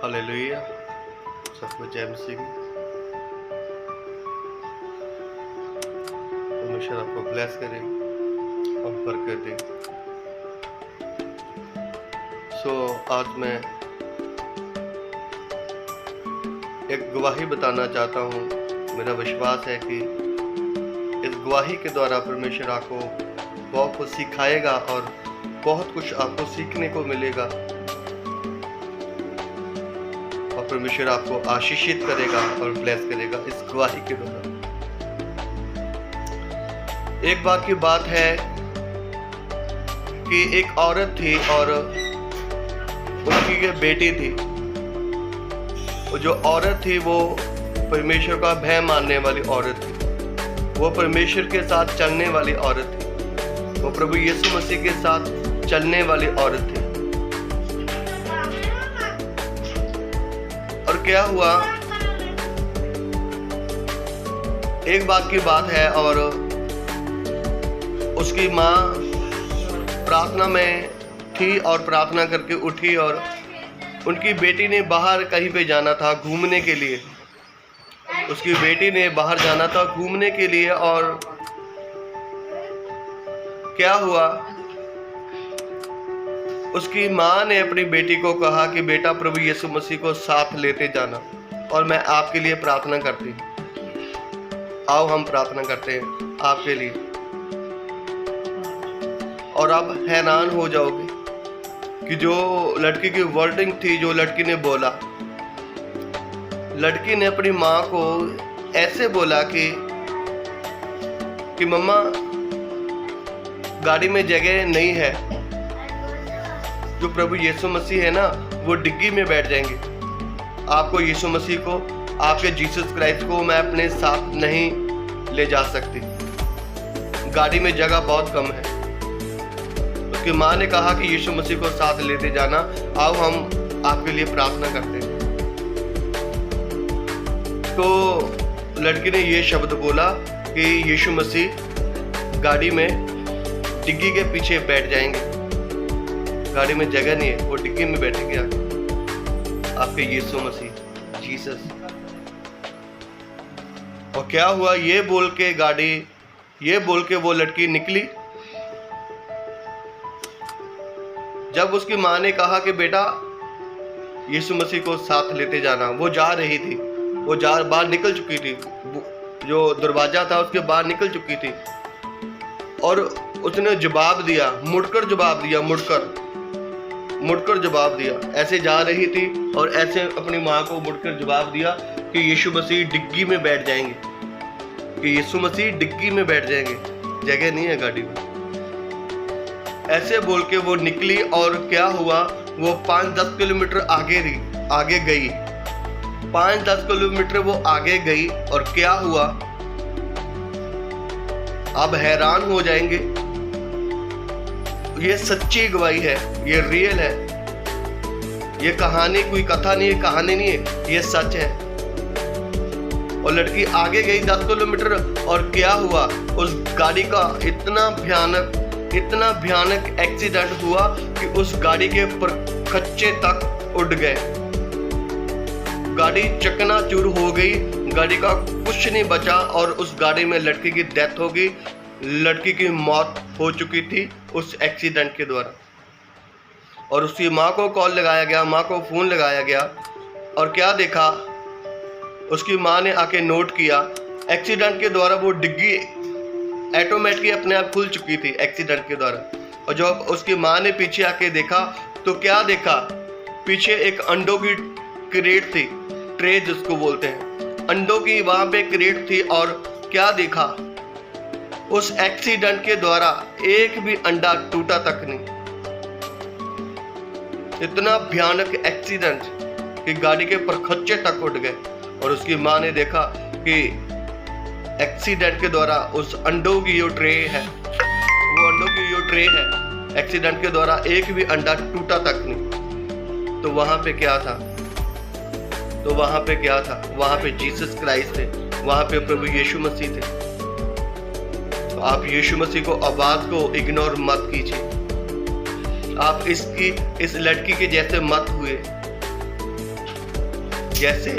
Hallelujah. सबको जय मसीह। परमेश्वर आपको ब्लेस करे और बरकत दे। आज मैं एक गवाही बताना चाहता हूँ। मेरा विश्वास है कि इस गवाही के द्वारा परमेश्वर आपको बहुत कुछ सिखाएगा और बहुत कुछ आपको सीखने को मिलेगा और परमेश्वर आपको आशीषित करेगा और ब्लेस करेगा इस गवाही के द्वारा। एक बार की बात है कि एक औरत थी और उनकी एक बेटी थी। वो जो औरत थी वो परमेश्वर का भय मानने वाली औरत थी। वो परमेश्वर के साथ चलने वाली औरत थी। वो प्रभु यीशु मसीह के साथ चलने वाली औरत थी। और क्या हुआ, एक बात की बात है और उसकी माँ प्रार्थना में थी और प्रार्थना करके उठी और उनकी बेटी ने बाहर कहीं पे जाना था घूमने के लिए। उसकी बेटी ने बाहर जाना था घूमने के लिए और क्या हुआ, उसकी माँ ने अपनी बेटी को कहा कि बेटा प्रभु यीशु मसीह को साथ लेते जाना और मैं आपके लिए प्रार्थना करती हूँ। आओ हम प्रार्थना करते हैं आपके लिए। और आप हैरान हो जाओगे कि जो लड़की की वर्डिंग थी, जो लड़की ने बोला, लड़की ने अपनी माँ को ऐसे बोला कि मम्मा गाड़ी में जगह नहीं है। जो प्रभु यीशु मसीह है ना, वो डिग्गी में बैठ जाएंगे। आपको यीशु मसीह को, आपके जीसस क्राइस्ट को मैं अपने साथ नहीं ले जा सकती। गाड़ी में जगह बहुत कम है। उसकी माँ ने कहा कि यीशु मसीह को साथ लेते जाना। आओ हम आपके लिए प्रार्थना करते हैं। तो लड़की ने ये शब्द बोला कि यीशु मसीह गाड़ी में डिग्गी के पीछे बैठ जाएंगे। गाड़ी में जगह नहीं है, वो डिग्गी में बैठेंगे आपके यीशु मसीह जीसस। और क्या हुआ, ये बोल के वो लड़की निकली। जब उसकी माँ ने कहा कि बेटा यीशु मसीह को साथ लेते जाना, वो जा रही थी। वो बाहर निकल चुकी थी। जो दरवाजा था उसके बाहर निकल चुकी थी और उसने जवाब दिया, मुड़कर जवाब दिया। ऐसे जा रही थी और ऐसे अपनी माँ को मुड़कर जवाब दिया कि यीशु मसीह डिग्गी में बैठ जाएंगे, कि यीशु मसीह डिग्गी में बैठ जाएंगे, जगह नहीं है गाड़ी में। ऐसे बोल के वो निकली और क्या हुआ, वो 5-10 किलोमीटर आगे गई। 5-10 किलोमीटर वो आगे गई और क्या हुआ, आप हैरान हो जाएंगे। ये सच्ची गवाही है, ये रियल है। ये कहानी कोई कथा नहीं है, कहानी नहीं है, ये सच है। और लड़की आगे गई 10 किलोमीटर और क्या हुआ, उस गाड़ी का इतना भयानक एक्सीडेंट हुआ कि उस गाड़ी के परखच्चे तक उड़ गए। गाड़ी चकनाचूर हो गई, गाड़ी का कुछ नहीं बचा और उस गाड़ी में लड़की की डेथ हो गई। लड़की की मौत हो चुकी थी उस एक्सीडेंट के द्वारा। और उसकी माँ को कॉल लगाया गया, माँ को फ़ोन लगाया गया और क्या देखा, उसकी माँ ने आके नोट किया, एक्सीडेंट के द्वारा वो डिग्गी ऑटोमेटिकली अपने आप खुल चुकी थी एक्सीडेंट के द्वारा। और जब उसकी माँ ने पीछे आके देखा तो क्या देखा, पीछे एक अंडों की क्रेट थी, ट्रे जिसको बोलते हैं, अंडों की वहाँ पे क्रेट थी। और क्या देखा, उस एक्सीडेंट के द्वारा एक भी अंडा टूटा तक नहीं। इतना भयानक एक्सीडेंट कि गाड़ी के परखच्चे तक उड़ गए। और उसकी माँ ने देखा कि एक्सीडेंट के द्वारा उस अंडों की जो ट्रे है, एक्सीडेंट के द्वारा एक भी अंडा टूटा तक नहीं। तो वहां पे क्या था, वहां पे जीसस क्राइस्ट थे, वहां पे प्रभु यीशु मसीह थे। तो आप यीशु मसीह को, आवाज को इग्नोर मत कीजिए। आप इस लड़की के जैसे मत हुए। जैसे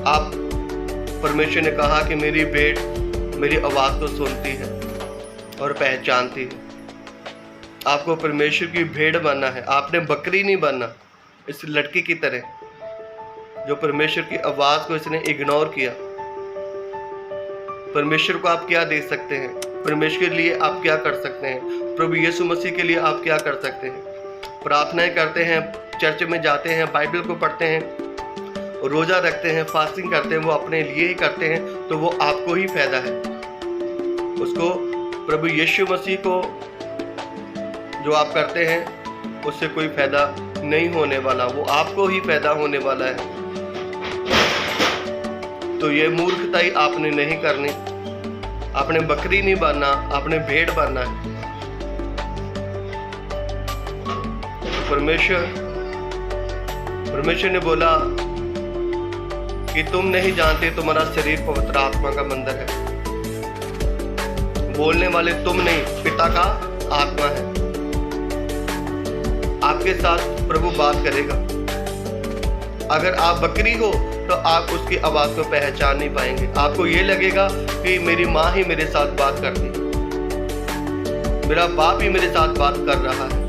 आप परमेश्वर ने कहा कि मेरी भेड़ मेरी आवाज़ को सुनती है और पहचानती है। आपको परमेश्वर की भेड़ बनना है, आपने बकरी नहीं बनना इस लड़की की तरह जो परमेश्वर की आवाज़ को इसने इग्नोर किया। परमेश्वर को आप क्या दे सकते हैं? परमेश्वर के लिए आप क्या कर सकते हैं? प्रभु यीशु मसीह के लिए आप क्या कर सकते हैं? प्रार्थनाएं करते हैं, चर्च में जाते हैं, बाइबल को पढ़ते हैं, रोज़ा रखते हैं, फास्टिंग करते हैं, वो अपने लिए ही करते हैं तो वो आपको ही फायदा है। उसको प्रभु यीशु मसीह को जो आप करते हैं उससे कोई फायदा नहीं होने वाला, वो आपको ही फायदा होने वाला है। तो ये मूर्खताई आपने नहीं करनी। आपने बकरी नहीं बनना, आपने भेड़ बनना है। परमेश्वर ने बोला कि तुम नहीं जानते तुम्हारा शरीर पवित्र आत्मा का मंदिर है। बोलने वाले तुम नहीं, पिता का आत्मा है। आपके साथ प्रभु बात करेगा। अगर आप बकरी हो तो आप उसकी आवाज को पहचान नहीं पाएंगे। आपको ये लगेगा कि मेरी माँ ही मेरे साथ बात करती है, मेरा बाप ही मेरे साथ बात कर रहा है।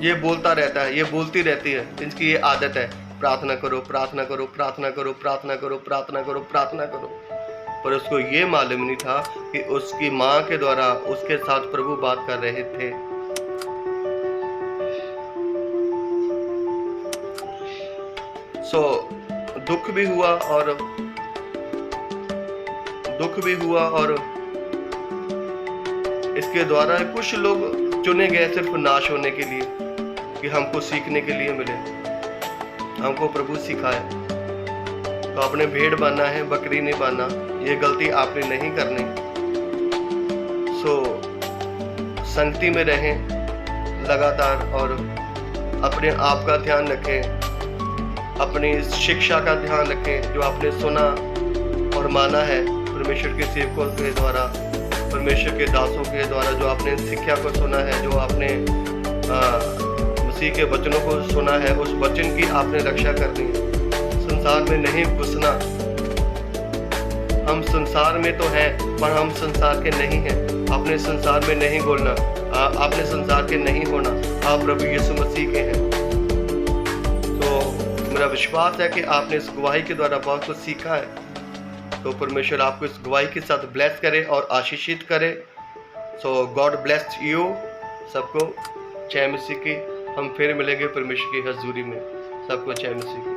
ये बोलता रहता है, ये बोलती रहती है, इनकी ये आदत है, प्रार्थना करो, प्रार्थना करो, प्रार्थना करो, प्रार्थना करो, प्रार्थना करो, प्रार्थना करो। पर उसको ये मालूम नहीं था कि उसकी माँ के द्वारा उसके साथ प्रभु बात कर रहे थे। दुख भी हुआ और इसके द्वारा कुछ लोग चुने गए सिर्फ नाश होने के लिए, कि हमको सीखने के लिए मिले, हमको प्रभु सिखाए। तो आपने भेड़ बनना है, बकरी नहीं बनना। ये गलती आपने नहीं करनी। संगति में रहें लगातार और अपने आप का ध्यान रखें, अपनी शिक्षा का ध्यान रखें जो आपने सुना और माना है परमेश्वर के सेवकों के द्वारा, परमेश्वर के दासों के द्वारा, जो आपने शिक्षा को सुना है, जो आपने मसीह के वचनों को सुना है, उस वचन की आपने रक्षा करनी है। संसार में नहीं घुसना। हम संसार में तो हैं पर हम संसार के नहीं हैं। आपने संसार में नहीं बोलना, आपने संसार के नहीं होना, आप प्रभु यीशु मसीह के हैं। तो मेरा विश्वास है कि आपने इस गवाही के द्वारा बहुत कुछ सीखा है। तो परमेश्वर आपको इस गवाही के साथ ब्लेस करे और आशीषित करे। सो गॉड ब्लेस यू सबको। जय मसीह की। हम फिर मिलेंगे परमेश्वर की हजूरी में। सबको जय मसीह की।